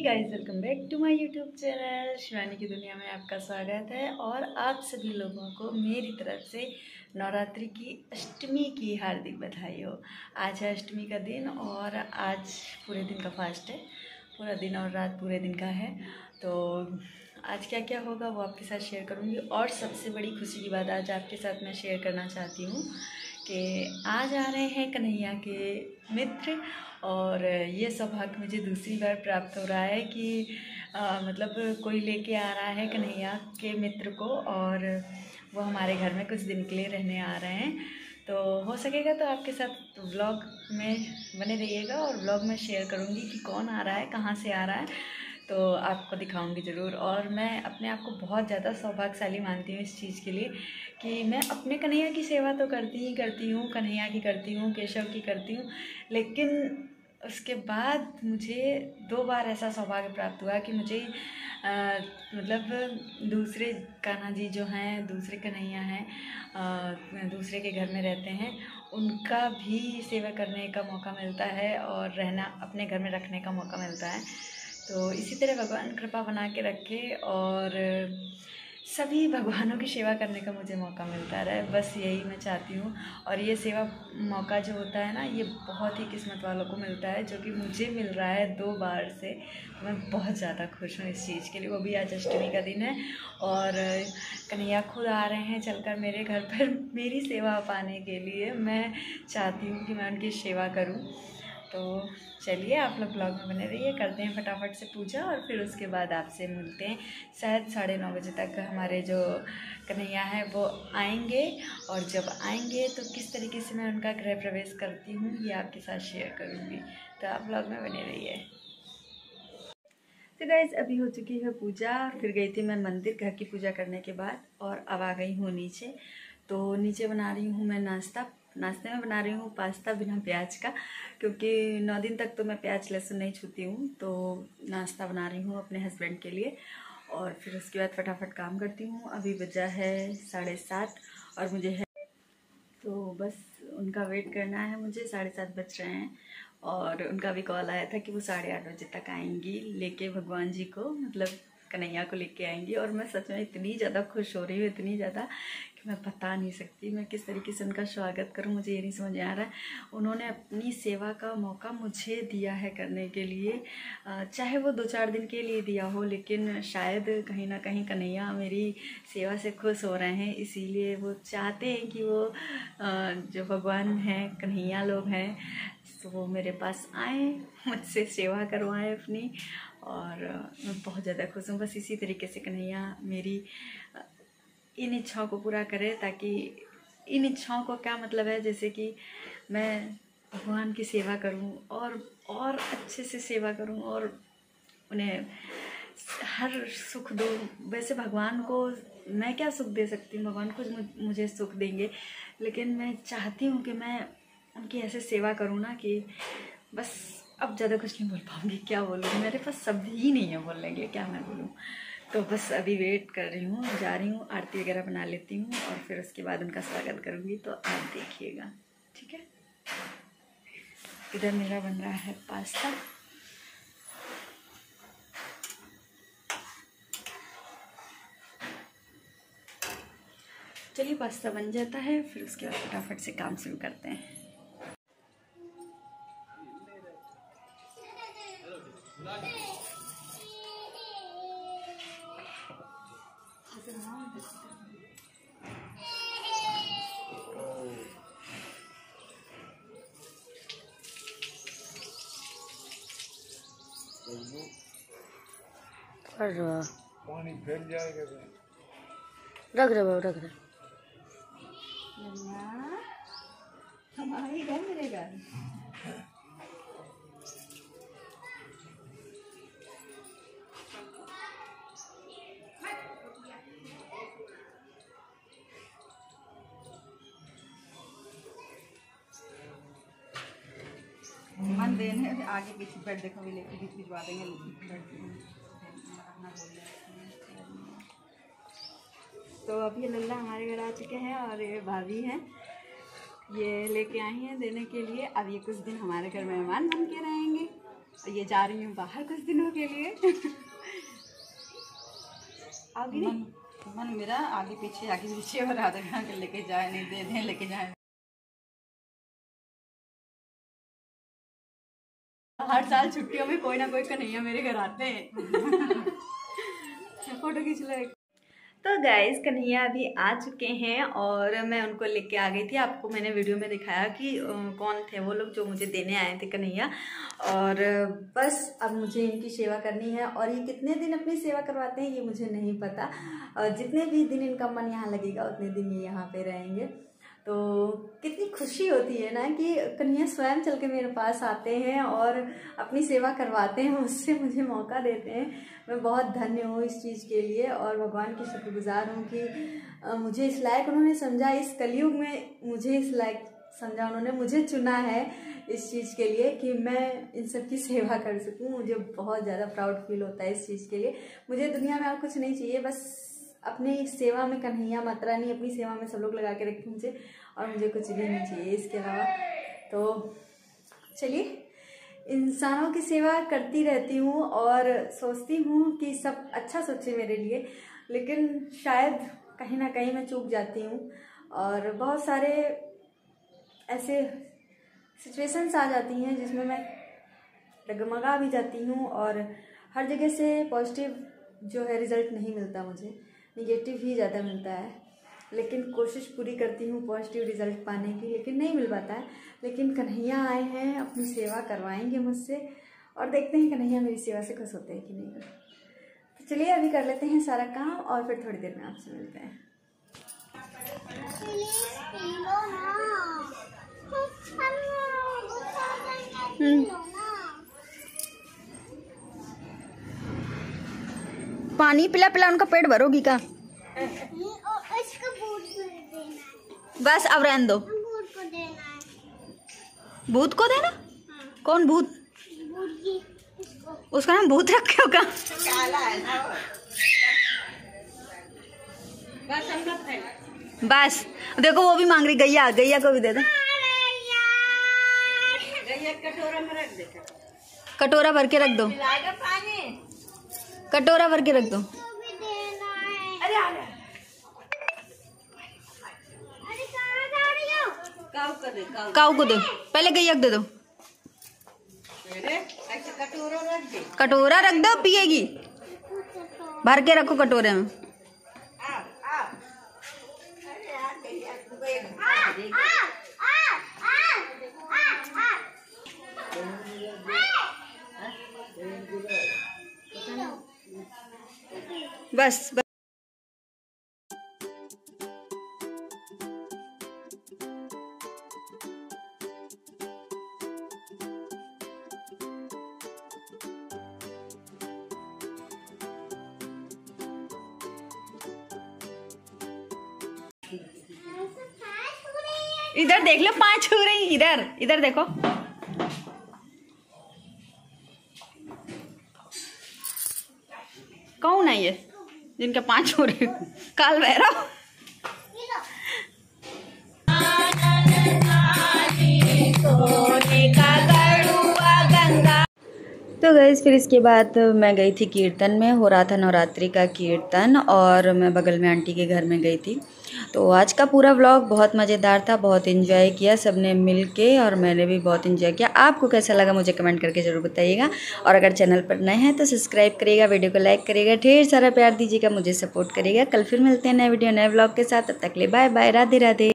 Guys, welcome back to my YouTube channel Shivani की दुनिया में आपका स्वागत है। और आप सभी लोगों को मेरी तरफ से नवरात्रि की अष्टमी की हार्दिक बधाई हो। आज है अष्टमी का दिन और आज पूरे दिन का फास्ट है। पूरा दिन और रात पूरे दिन का है। तो आज क्या क्या होगा वो आपके साथ शेयर करूँगी। और सबसे बड़ी खुशी की बात आज आपके साथ मैं शेयर करना चाहती हूँ कि आज आ रहे हैं कन्हैया के मित्र। और ये सौभाग्य मुझे दूसरी बार प्राप्त हो रहा है कि मतलब कोई लेके आ रहा है कन्हैया के मित्र को और वो हमारे घर में कुछ दिन के लिए रहने आ रहे हैं। तो हो सकेगा तो आपके साथ व्लॉग में बने रहिएगा और व्लॉग में शेयर करूँगी कि कौन आ रहा है, कहाँ से आ रहा है, तो आपको दिखाऊंगी ज़रूर। और मैं अपने आप को बहुत ज़्यादा सौभाग्यशाली मानती हूँ इस चीज़ के लिए कि मैं अपने कन्हैया की सेवा तो करती ही करती हूँ, कन्हैया की करती हूँ, केशव की करती हूँ, लेकिन उसके बाद मुझे 2 बार ऐसा सौभाग्य प्राप्त हुआ कि मुझे मतलब दूसरे कान्हा जी जो हैं, दूसरे कन्हैया हैं, दूसरे के घर में रहते हैं, उनका भी सेवा करने का मौका मिलता है और रहना अपने घर में रखने का मौका मिलता है। तो इसी तरह भगवान कृपा बना के रखे और सभी भगवानों की सेवा करने का मुझे मौका मिलता रहे, बस यही मैं चाहती हूँ। और ये सेवा मौका जो होता है ना, ये बहुत ही किस्मत वालों को मिलता है, जो कि मुझे मिल रहा है 2 बार से। तो मैं बहुत ज़्यादा खुश हूँ इस चीज़ के लिए। वो भी आज अष्टमी का दिन है और कन्हैया खुद आ रहे हैं चलकर मेरे घर पर मेरी सेवा पाने के लिए। मैं चाहती हूँ कि मैं उनकी सेवा करूँ। तो चलिए आप लोग ब्लॉग में बने रहिए, करते हैं फटाफट से पूजा और फिर उसके बाद आपसे मिलते हैं। शायद 9:30 बजे तक हमारे जो कन्हैया है वो आएंगे और जब आएंगे तो किस तरीके से मैं उनका गृह प्रवेश करती हूँ ये आपके साथ शेयर करूँगी। तो आप ब्लॉग में बने रहिए। तो गाइस, अभी हो चुकी है पूजा। फिर गई थी मैं मंदिर घर की पूजा करने के बाद और अब आ गई हूँ नीचे। तो नीचे बना रही हूँ मैं नाश्ते में बना रही हूँ पास्ता बिना प्याज का, क्योंकि 9 दिन तक तो मैं प्याज लहसुन नहीं छूती हूँ। तो नाश्ता बना रही हूँ अपने हस्बैंड के लिए और फिर उसके बाद फटाफट काम करती हूँ। अभी बजा है 7:30 और मुझे है तो बस उनका वेट करना है। मुझे 7:30 बज रहे हैं और उनका भी कॉल आया था कि वो 8:30 बजे तक आएंगी लेके भगवान जी को, मतलब कन्हैया को लेके आएंगी। और मैं सच में इतनी ज़्यादा खुश हो रही हूँ, इतनी ज़्यादा कि मैं बता नहीं सकती मैं किस तरीके से उनका स्वागत करूँ। मुझे ये नहीं समझ में आ रहा है। उन्होंने अपनी सेवा का मौका मुझे दिया है करने के लिए, चाहे वो 2-4 दिन के लिए दिया हो, लेकिन शायद कहीं ना कहीं कन्हैया मेरी सेवा से खुश हो रहे हैं, इसीलिए वो चाहते हैं कि वो जो भगवान हैं, कन्हैया लोग हैं, तो वो मेरे पास आएँ, मुझसे सेवा करवाएं अपनी। और मैं बहुत ज़्यादा खुश हूँ। बस इसी तरीके से कन्हैया मेरी इन इच्छाओं को पूरा करे, ताकि इन इच्छाओं को क्या मतलब है, जैसे कि मैं भगवान की सेवा करूं और अच्छे से सेवा करूं और उन्हें हर सुख दूं। वैसे भगवान को मैं क्या सुख दे सकती हूँ, भगवान खुद मुझे सुख देंगे, लेकिन मैं चाहती हूँ कि मैं उनकी ऐसे सेवा करूँ ना कि बस अब ज़्यादा कुछ नहीं बोल पाऊँगी। क्या बोलूँ, मेरे पास शब्द ही नहीं है बोलने के लिए, क्या मैं बोलूँ। तो बस अभी वेट कर रही हूँ, जा रही हूँ, आरती वगैरह बना लेती हूँ और फिर उसके बाद उनका स्वागत करूँगी। तो आप देखिएगा, ठीक है। इधर मेरा बन रहा है पास्ता। चलिए पास्ता बन जाता है, फिर उसके बाद फटाफट से काम शुरू करते हैं। पानी फैल जाएगा। रख रहे बाबू, रख रहे। हमारे घर मेरे घर मन देन है। आगे पीछे बैठ देखो, भी लेके बीच भिजवा देंगे। तो अब ये लल्ला हमारे घर आ चुके हैं और ये भाभी हैं, ये लेके आई हैं देने के लिए। अब ये कुछ दिन हमारे घर मेहमान बन के रहेंगे ये जा रही हूँ बाहर कुछ दिनों के लिए। आगे मन मेरा आगे पीछे और आधे घंटे लेके जाए, नहीं दे दें लेके जाए। हर साल छुट्टियों में कोई ना कोई कन्हैया मेरे घर आते हैं। फोटो खींच लो। तो गाइस कन्हैया अभी आ चुके हैं और मैं उनको लेके आ गई थी। आपको मैंने वीडियो में दिखाया कि कौन थे वो लोग जो मुझे देने आए थे कन्हैया। और बस अब मुझे इनकी सेवा करनी है। और ये कितने दिन अपनी सेवा करवाते हैं ये मुझे नहीं पता, और जितने भी दिन इनका मन यहाँ लगेगा उतने दिन ये यहाँ पे रहेंगे। तो कितनी खुशी होती है ना कि कन्हैया स्वयं चल के मेरे पास आते हैं और अपनी सेवा करवाते हैं, उससे मुझे मौका देते हैं। मैं बहुत धन्य हूँ इस चीज़ के लिए और भगवान की शुक्रगुजार हूँ कि मुझे इस लायक उन्होंने समझा, इस कलयुग में मुझे इस लायक समझा, उन्होंने मुझे चुना है इस चीज़ के लिए कि मैं इन सब की सेवा कर सकूँ। मुझे बहुत ज़्यादा प्राउड फील होता है इस चीज़ के लिए। मुझे दुनिया में और कुछ नहीं चाहिए, बस अपनी सेवा में कन्हैया माता रानी अपनी सेवा में सब लोग लगा के रखें मुझे, और मुझे कुछ भी नहीं चाहिए इसके अलावा। तो चलिए इंसानों की सेवा करती रहती हूँ और सोचती हूँ कि सब अच्छा सोचे मेरे लिए, लेकिन शायद कहीं ना कहीं मैं चूक जाती हूँ और बहुत सारे ऐसे सिचुएशंस आ जाती हैं जिसमें मैं डगमगा भी जाती हूँ और हर जगह से पॉजिटिव जो है रिज़ल्ट नहीं मिलता, मुझे निगेटिव ही ज़्यादा मिलता है। लेकिन कोशिश पूरी करती हूँ पॉजिटिव रिज़ल्ट पाने की, लेकिन नहीं मिल पाता है। लेकिन कन्हैया आए हैं, अपनी सेवा करवाएंगे मुझसे और देखते हैं कन्हैया मेरी सेवा से खुश होते हैं कि नहीं। तो चलिए अभी कर लेते हैं सारा काम और फिर थोड़ी देर में आपसे मिलते हैं। पानी पिला पिला उनका पेट भरोगी का? बस अब रहने दो। भूत को देना? हाँ। कौन भूत? उसका नाम भूत रखे हो का? बस देखो वो भी मांग रही, गैया गैया को भी दे दो। कटोरा भर के रख दो, कटोरा भर के रख दो। काऊ को दो, पहले गैया दे दो। कटोरा रख दो, पिएगी। भर के रखो कटोरे में। बस इधर देख लो, 5 छू रही। इधर इधर देखो। कौन है ये जिनके 5 छू रही? काल भैरव। तो गई फिर इसके बाद मैं गई थी कीर्तन में, हो रहा था नवरात्रि का कीर्तन और मैं बगल में आंटी के घर में गई थी। तो आज का पूरा व्लॉग बहुत मज़ेदार था, बहुत एंजॉय किया सबने मिलके और मैंने भी बहुत एंजॉय किया। आपको कैसा लगा मुझे कमेंट करके ज़रूर बताइएगा और अगर चैनल पर नए हैं तो सब्सक्राइब करिएगा, वीडियो को लाइक करिएगा, ढेर सारा प्यार दीजिएगा, मुझे सपोर्ट करिएगा। कल फिर मिलते हैं नए वीडियो नए व्लॉग के साथ। तब तक ले बाय बाय, राधे राधे।